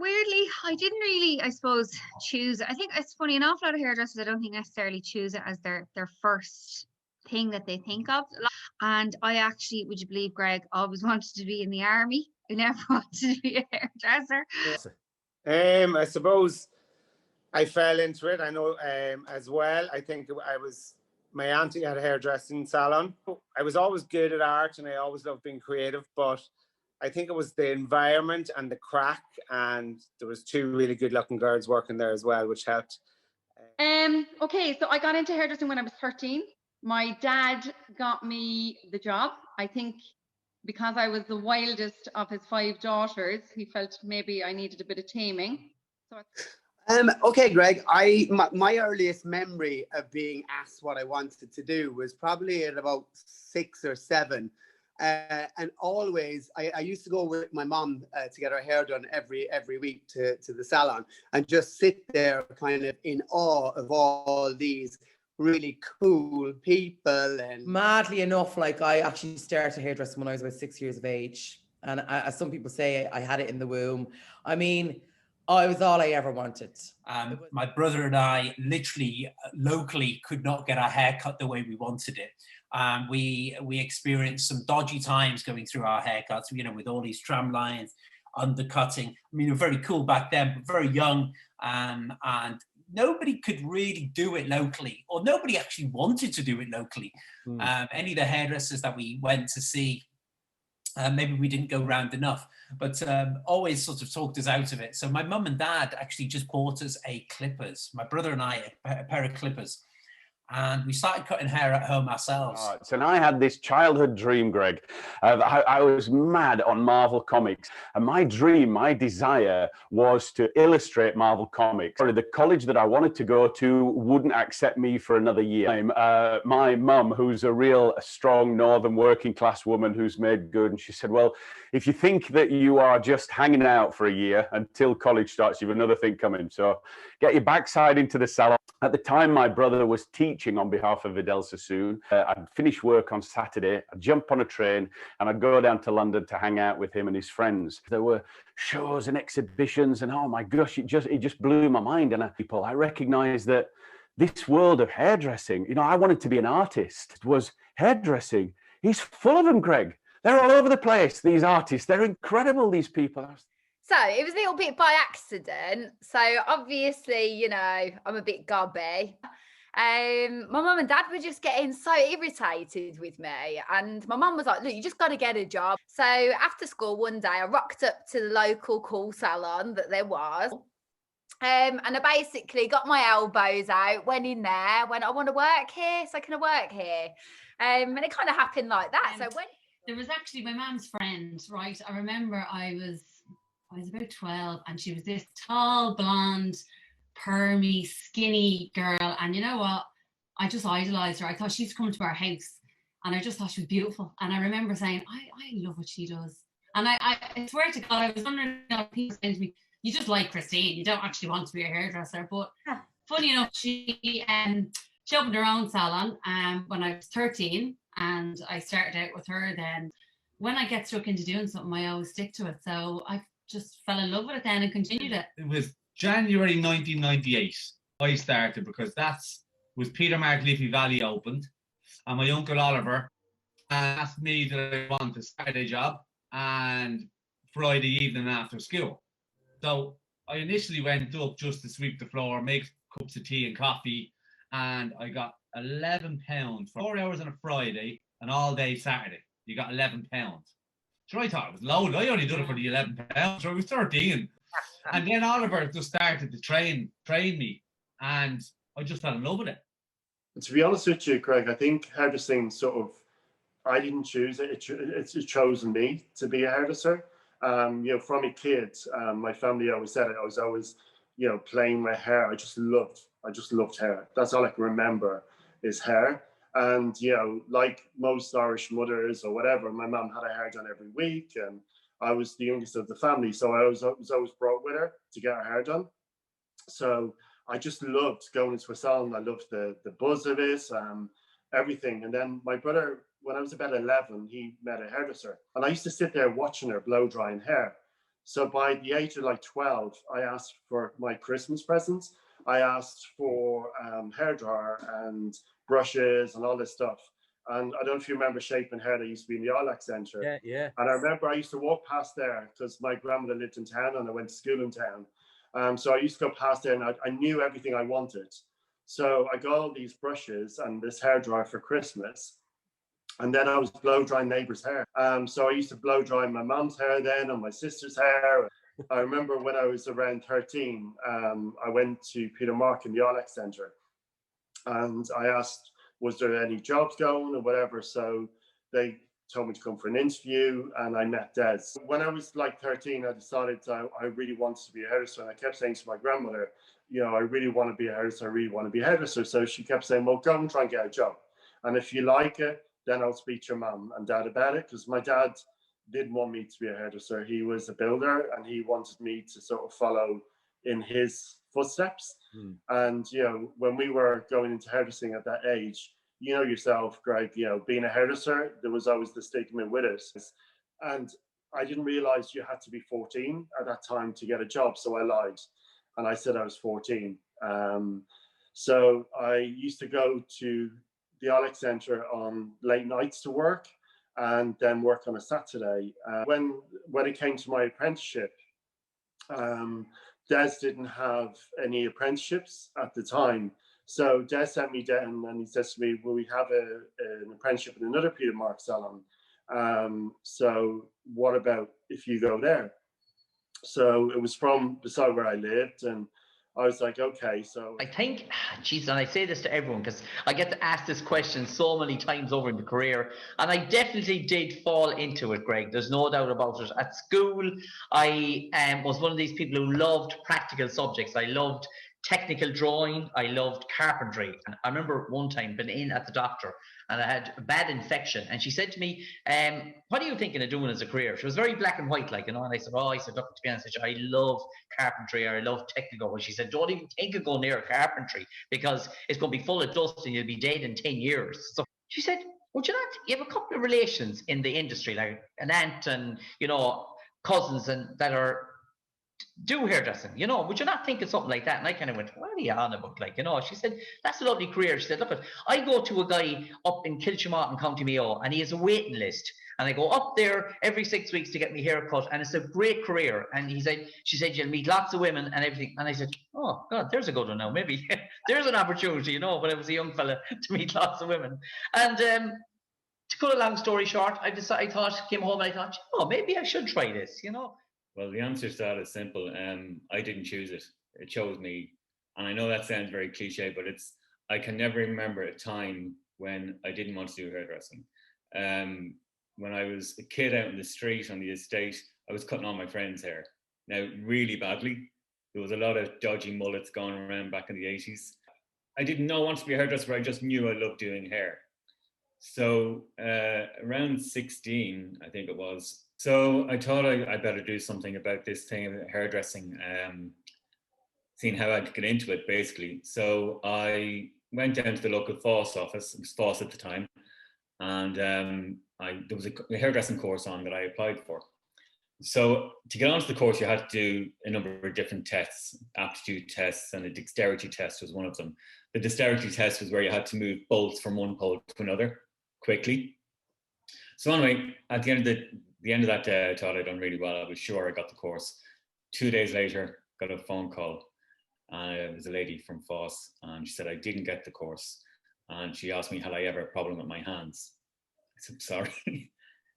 weirdly, I didn't really, I suppose, choose. I think it's funny, an awful lot of hairdressers, I don't think necessarily choose it as their first thing that they think of. And I actually, would you believe, Greg, always wanted to be in the army. I never wanted to be a hairdresser. I suppose I fell into it. I know as well. I think my auntie had a hairdressing salon. I was always good at art and I always loved being creative, but I think it was the environment and the crack, and there was two really good looking girls working there as well, which helped. Okay, so I got into hairdressing when I was 13. My dad got me the job. I think because I was the wildest of his 5 daughters, he felt maybe I needed a bit of taming. Okay, Greg, my earliest memory of being asked what I wanted to do was probably at about 6 or 7. And always, I used to go with my mum to get her hair done every week to the salon, and just sit there kind of in awe of all these really cool people. And madly enough, like, I actually started hairdressing when I was about 6 years of age, and as some people say, I had it in the womb. I mean, I was all I ever wanted. My brother and I literally locally could not get our hair cut the way we wanted it. We experienced some dodgy times going through our haircuts, with all these tram lines, undercutting. I mean, they were very cool back then, but very young. And nobody could really do it locally, or nobody actually wanted to do it locally. Any of the hairdressers that we went to see, maybe we didn't go round enough, but always sort of talked us out of it. So my mum and dad actually just bought us my brother and I, a pair of clippers. And we started cutting hair at home ourselves. And I had this childhood dream, Greg. I was mad on Marvel Comics. And my dream, my desire was to illustrate Marvel Comics. The college that I wanted to go to wouldn't accept me for another year. My mum, who's a real strong northern working class woman who's made good, and she said, well, if you think that you are just hanging out for a year until college starts, you've another thing coming. So get your backside into the salon. At the time, my brother was teaching on behalf of Vidal Sassoon. I'd finish work on Saturday, I'd jump on a train, and I'd go down to London to hang out with him and his friends. There were shows and exhibitions, and oh my gosh, it just blew my mind. And I recognized that this world of hairdressing, I wanted to be an artist. It was hairdressing. He's full of them, Greg. They're all over the place, these artists. They're incredible, these people. So it was a little bit by accident. So obviously, I'm a bit gobby. My mum and dad were just getting so irritated with me. And my mum was like, look, you just got to get a job. So after school one day, I rocked up to the local cool salon that there was. And I basically got my elbows out, went in there, went, I want to work here. So can I work here? And it kind of happened like that. So when there was actually my mum's friend, right? I remember I was about 12, and she was this tall, blonde, permy, skinny girl. And you know what? I just idolized her. I thought she used to come to our house, and I just thought she was beautiful. And I remember saying, I love what she does. And I swear to God, I was wondering if people saying to me, you just like Christine, you don't actually want to be a hairdresser. But funny enough, she opened her own salon when I was 13, and I started out with her. Then when I get stuck into doing something, I always stick to it. So I just fell in love with it then and continued it. It was January 1998 I started, because was Peter Mark Liffey Valley opened, and my uncle Oliver asked me that I wanted to start a job and Friday evening after school. So I initially went up just to sweep the floor, make cups of tea and coffee, and I got £11 for 4 hours on a Friday and all day Saturday. You got £11. So I thought it was loaded. I only done it for the £11. So I was 13. And then Oliver just started to train me, and I just fell in love with it. And to be honest with you, Craig, I think hairdressing I didn't choose it. It's chosen me to be a hairdresser. From a kid, my family always said it. I was always, playing my hair. I just loved hair. That's all I can remember is hair. And, like most Irish mothers or whatever, my mum had her hair done every week, and I was the youngest of the family. So I was always brought with her to get her hair done. So I just loved going into a salon. I loved the buzz of it, everything. And then my brother, when I was about 11, he met a hairdresser. And I used to sit there watching her blow drying hair. So by the age of like 12, I asked for my Christmas presents. I asked for hairdryer and brushes and all this stuff. And I don't know if you remember Shape and Hair, that used to be in the Ilex Centre. Yeah, yeah. And I remember I used to walk past there because my grandmother lived in town and I went to school in town. So I used to go past there and I knew everything I wanted. So I got all these brushes and this hairdryer for Christmas. And then I was blow drying neighbors' hair. So I used to blow dry my mom's hair then and my sister's hair. I remember when I was around 13, I went to Peter Mark in the Ilex Centre. And I asked, was there any jobs going or whatever? So they told me to come for an interview and I met Des. When I was like 13, I decided I really wanted to be a hairdresser. And I kept saying to my grandmother, you know, I really want to be a hairdresser. I really want to be a hairdresser. So she kept saying, well, go and try and get a job. And if you like it, then I'll speak to your mum and dad about it. Because my dad didn't want me to be a hairdresser. He was a builder and he wanted me to sort of follow in his footsteps. And, you know, when we were going into hairdressing at that age, you know yourself, Greg, you know, being a hairdresser, there was always the stigma with it. And I didn't realize you had to be 14 at that time to get a job. So I lied and I said I was 14. So I used to go to the Ilex Centre on late nights to work and then work on a Saturday. When it came to my apprenticeship, Des didn't have any apprenticeships at the time. So Des sent me down and he says to me, well, we have an apprenticeship in another Peter Mark salon. So what about if you go there? So it was from beside where I lived and I was like, okay, so. I think, geez, and I say this to everyone because I get to ask this question so many times over in the career, and I definitely did fall into it, Greg. There's no doubt about it. At school, I was one of these people who loved practical subjects. I loved technical drawing. I loved carpentry. And I remember one time being in at the doctor and I had a bad infection. And she said to me, what are you thinking of doing as a career? She was very black and white, like, you know, and I said, oh, I said, look, to be honest, I love carpentry or I love technical. And she said, don't even think of going near carpentry because it's going to be full of dust and you'll be dead in 10 years. So she said, would you not, you have a couple of relations in the industry, like an aunt and, you know, cousins and that are do hairdressing, you know, would you not think of something like that? And I kind of went, what are you on about? Like, you know, she said, that's a lovely career. She said, look, I go to a guy up in Kilchimott in County Mayo and he has a waiting list. And I go up there every 6 weeks to get my hair cut. And it's a great career. And she said, you'll meet lots of women and everything. And I said, oh, God, there's a good one now. Maybe there's an opportunity, you know, when I was a young fella to meet lots of women. And to cut a long story short, came home and I thought, oh, maybe I should try this, you know. Well, the answer to that is simple. I didn't choose it. It chose me. And I know that sounds very cliche, but I can never remember a time when I didn't want to do hairdressing. When I was a kid out in the street on the estate, I was cutting all my friends' hair. Now, really badly. There was a lot of dodgy mullets going around back in the 80s. I didn't want to be a hairdresser, but I just knew I loved doing hair. So around 16, I think it was. So I thought I better do something about this thing of hairdressing, seeing how I could get into it, basically. So I went down to the local FOSS office, it was FOSS at the time, and there was a hairdressing course on that I applied for. So to get onto the course, you had to do a number of different tests, aptitude tests, and a dexterity test was one of them. The dexterity test was where you had to move bolts from one pole to another quickly. So anyway, at the end of that day, I thought I'd done really well. I was sure I got the course. 2 days later, got a phone call. It was a lady from FOSS, and she said I didn't get the course. And she asked me, had I ever a problem with my hands? I said, sorry.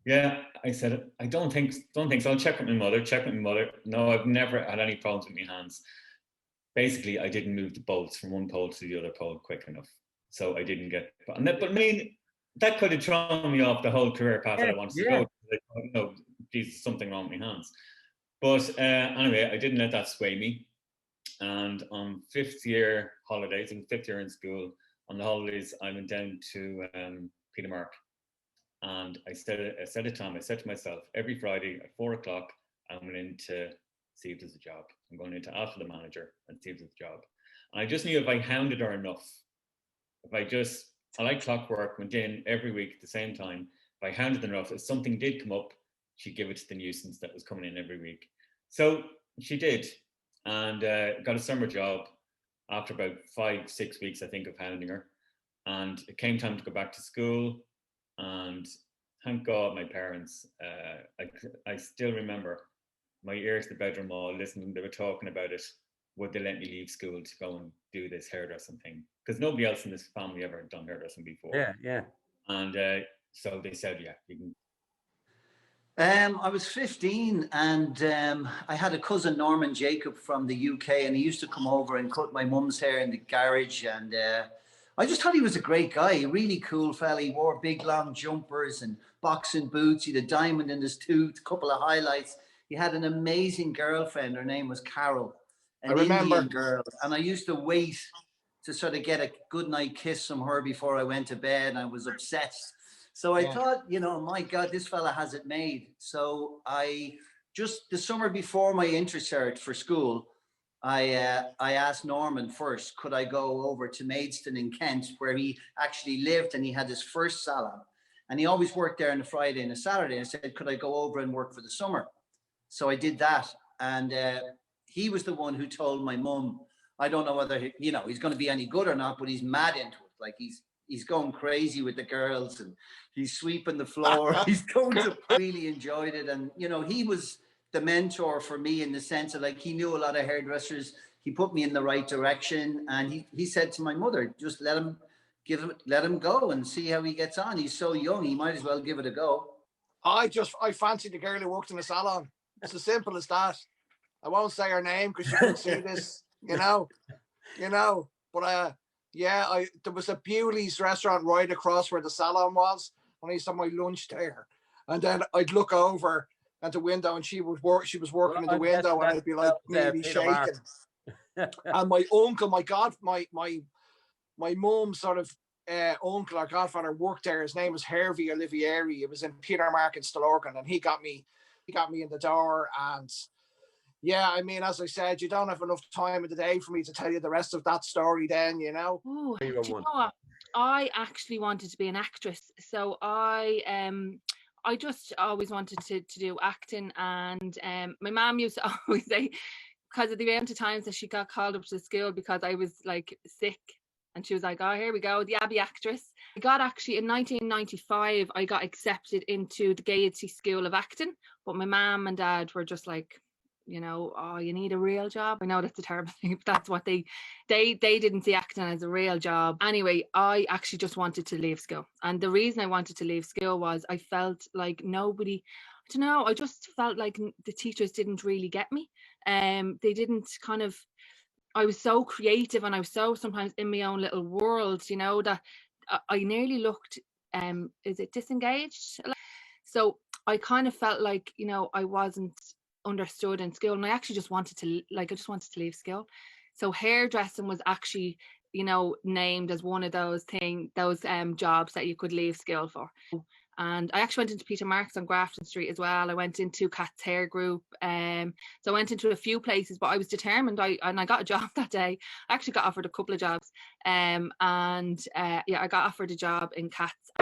Yeah, I said, I don't think so. I'll check with my mother. No, I've never had any problems with my hands. Basically, I didn't move the bolts from one pole to the other pole quick enough. So I didn't get, but I mean, that could have thrown me off the whole career path that I wanted to go. No, Jesus, something wrong with my hands. But anyway, I didn't let that sway me. And on fifth year holidays, in fifth year in school, on the holidays, I went down to Peter Mark. And I said a time, I said to myself, every Friday at 4 o'clock, I'm going in to see if there's a job. I'm going in to ask for the manager and see if there's a job. And I just knew if I hounded her enough, I like clockwork, went in every week at the same time. If I hounded enough, if something did come up, she'd give it to the nuisance that was coming in every week. So she did, and got a summer job after about 5-6 weeks, I think, of hounding her. And it came time to go back to school, and thank God my parents, I still remember my ears to the bedroom wall listening. They were talking about it. Would they let me leave school to go and do this hairdressing thing? Because nobody else in this family ever had done hairdressing before. Yeah. And so they said, yeah, you can. I was 15 and I had a cousin, Norman Jacob, from the UK, and he used to come over and cut my mum's hair in the garage. And I just thought he was a great guy, a really cool fella. He wore big long jumpers and boxing boots. He had a diamond in his tooth, a couple of highlights. He had an amazing girlfriend. Her name was Carol, an Indian girl. And I used to wait to sort of get a good night kiss from her before I went to bed. And I was obsessed. So I thought, you know, my God, this fella has it made. So I just, the summer before my intercert for school, I asked Norman first, could I go over to Maidstone in Kent, where he actually lived, and he had his first salon. And he always worked there on a Friday and a Saturday. And I said, could I go over and work for the summer? So I did that. And he was the one who told my mum, I don't know whether, he's going to be any good or not, but he's mad into it. Like he's going crazy with the girls, and he's sweeping the floor. He's going to really enjoyed it. And, he was the mentor for me in the sense of, like, he knew a lot of hairdressers. He put me in the right direction. And he said to my mother, just let him go and see how he gets on. He's so young. He might as well give it a go. I fancied the girl who worked in the salon. It's as simple as that. I won't say her name because she can see this, but there was a Bewley's restaurant right across where the salon was, and I used to have my lunch there. And then I'd look over at the window, and she was working in the window, and I'd be like nearly shaking. And my uncle, my mum's sort of uncle or godfather worked there. His name was Hervey Olivieri. It was in Peter Market, Stillorgan, and he got me in the door. And yeah, I mean, as I said, you don't have enough time in the day for me to tell you the rest of that story then, Ooh, do you know what? I actually wanted to be an actress. So I just always wanted to do acting. And my mom used to always say, because of the amount of times that she got called up to school because I was like sick. And she was like, oh, here we go, the Abbey actress. I got actually, in 1995, I got accepted into the Gaiety School of Acting. But my mom and dad were just like, oh, you need a real job. I know that's a terrible thing, but that's what they didn't see acting as a real job. Anyway, I actually just wanted to leave school. And the reason I wanted to leave school was I felt like nobody, I don't know, I just felt like the teachers didn't really get me. They didn't kind of, I was so creative and I was so sometimes in my own little world, that I nearly looked, is it disengaged? So I kind of felt like, I wasn't understood in school, and I actually just wanted to leave school. So hairdressing was actually, named as one of those jobs that you could leave school for. And I actually went into Peter Marks on Grafton Street as well. I went into Cat's Hair Group. So I went into a few places, but I was determined. I got a job that day. I actually got offered a couple of jobs. I got offered a job in Cat's.